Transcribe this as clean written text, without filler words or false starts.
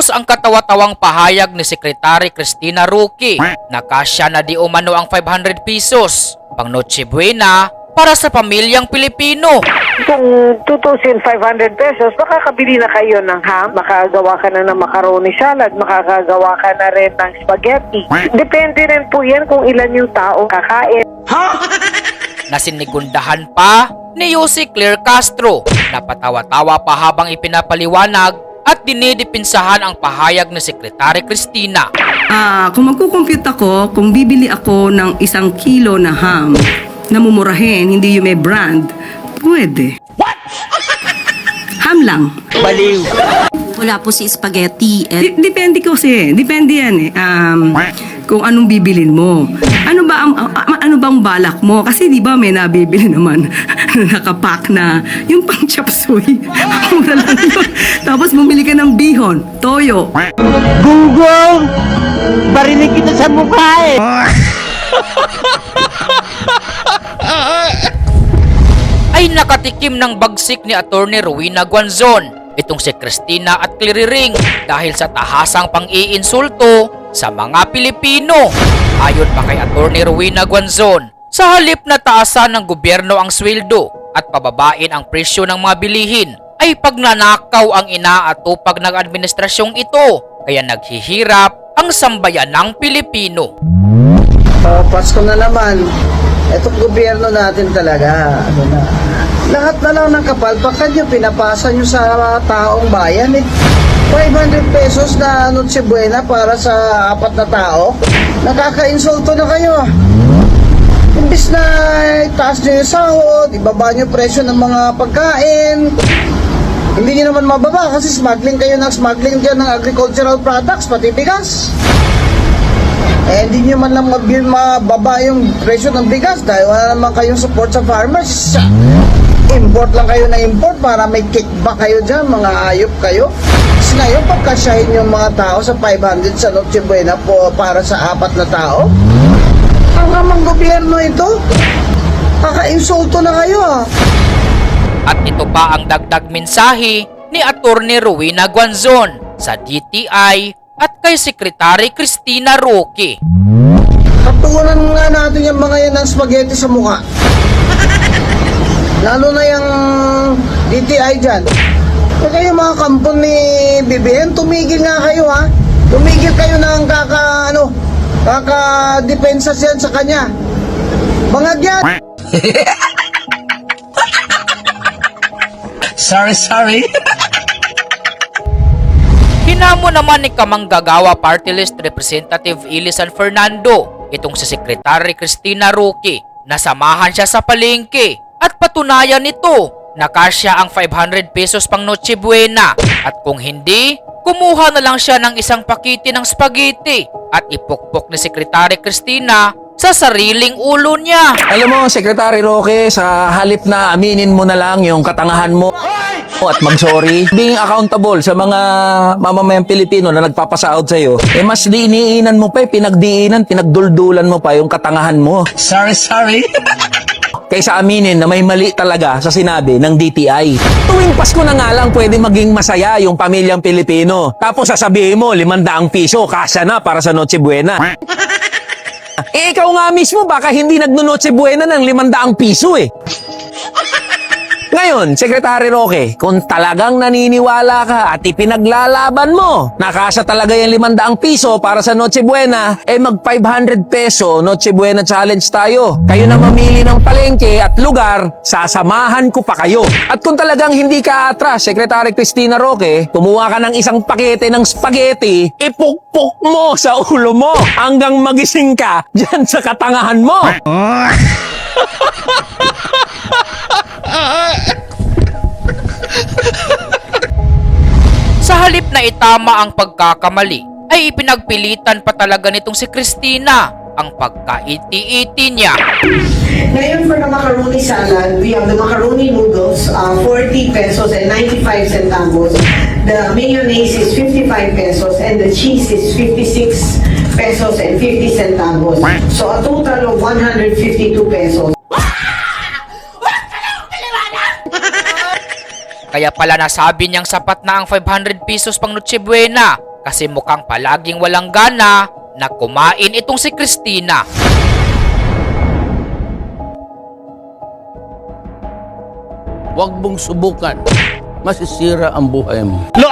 Matapos ang katawa-tawang pahayag ni Secretary Cristina Roque na kasya na di umano ang 500 pesos pang Noche Buena para sa pamilyang Pilipino. Kung 2,500 pesos, makakabili na kayo ng ham, makagawa ka na ng macaroni salad, makakagawa ka na rin ng spaghetti. Depende rin po yan kung ilan yung tao kakain. Nasinigundahan pa ni Yossi Claire Castro na patawa-tawa pa habang ipinapaliwanag at dinidipinsahan ang pahayag ni Secretary Cristina. Kung magkukompute ako, kung bibili ako ng 1 kilo na ham na mumurahin, hindi yung may brand, pwede. What? Ham lang. Baliw. Wala po si spaghetti. Depende kasi. Depende yan eh. Kung anong bibilin mo. Ano ba ang balak mo? Kasi di ba may nabibili naman nakapack na yung pang chop suey. Mura lang yun. Tapos bumili ka ng bihon, toyo. Gunggong! Barinig kita sa mukha eh! Ay nakatikim ng bagsik ni Attorney Rowena Guanzon itong si Cristina at Cliriring dahil sa tahasang pang-iinsulto sa mga Pilipino. Ayon pa kay Attorney Rowena Guanzon, sa halip na taasan ng gobyerno ang sweldo at pababain ang presyo ng mga bilihin, ay pagnanakaw ang inaatupag ng administrasyong ito, kaya naghihirap ang sambayan ng Pilipino. Pasko na naman. Itong gobyerno natin talaga, lahat na lang ng kapalpakan nyo, pinapasa nyo sa taong bayan. 500 pesos na Noche Buena para sa 4 na tao. Nakaka-insulto na kayo. Imbis na itaas nyo yung sahod, ibaba nyo presyo ng mga pagkain. Hindi nyo naman mababa kasi smuggling kayo ng agricultural products, pati bigas. Hindi nyo man lang mababa yung presyo ng bigas dahil wala naman kayong support sa farmers. Import lang kayo na import para may kickback kayo dyan, mga ayop kayo. Kasi ngayon, pagkasyahin yung mga tao sa 500 sa Noche Buena po para sa 4 na tao. Ang kamang gobyerno ito, kaka-insulto na kayo ah. At ito pa ang dagdag mensahe ni Attorney Rowena Guanzon sa DTI at kay Secretary Cristina Roque. Patugunan nga natin yung mga yan ng spaghetti sa mukha. Lalo na yung DTI dyan. Kaya kayo mga kampon ni BBM, tumigil nga kayo ha. Tumigil kayo ng kaka-depensa yan sa kanya. Mga yan. Sorry. Hinamo naman ni Kamanggagawa Party List Representative Ili San Fernando itong si Secretary Cristina Roque na samahan siya sa palengke at patunayan nito na kasya ang 500 pesos pang Noche Buena at kung hindi, kumuha na lang siya ng 1 pakete ng spaghetti at ipukpok ni Secretary Cristina sa sariling ulo niya. Alam mo, Secretary Roque, sa halip na aminin mo na lang yung katangahan mo at mag-sorry, being accountable sa mga mamamayang Pilipino na nagpapasahod sa'yo, mas diiniinan mo pa, pinagduldulan mo pa yung katangahan mo. Sorry. Kaysa aminin na may mali talaga sa sinabi ng DTI. Tuwing Pasko na nga lang pwede maging masaya yung pamilyang Pilipino. Tapos sasabihin mo, 500 piso, kasya na para sa Noche Buena. Ikaw nga mismo, baka hindi nagno-Noche Buena ng 500 piso eh. Ngayon, Secretary Roque, kung talagang naniniwala ka at ipinaglalaban mo, nakasa talaga yung 500 piso para sa Noche Buena, mag 500 peso Noche Buena Challenge tayo. Kayo na mamili ng palengke at lugar, sasamahan ko pa kayo. At kung talagang hindi ka atras, Secretary Cristina Roque, kumuha ka ng 1 pakete ng spaghetti, ipukpok mo sa ulo mo hanggang magising ka dyan sa katangahan mo. Sa halip na itama ang pagkakamali, ay ipinagpilitan pa talaga nitong si Cristina ang pagkaiti-iti niya. Ngayon for the macaroni salad, we have the macaroni noodles, 40 pesos and 95 centavos. The mayonnaise is 55 pesos and the cheese is 56 pesos and 50 centavos. So a total of 152 pesos. Kaya pala nasabi niyang sapat na ang 500 pesos pang Noche Buena kasi mukhang palaging walang gana na kumain itong si Christina. Huwag mong subukan. Masisira ang buhay mo. Lo,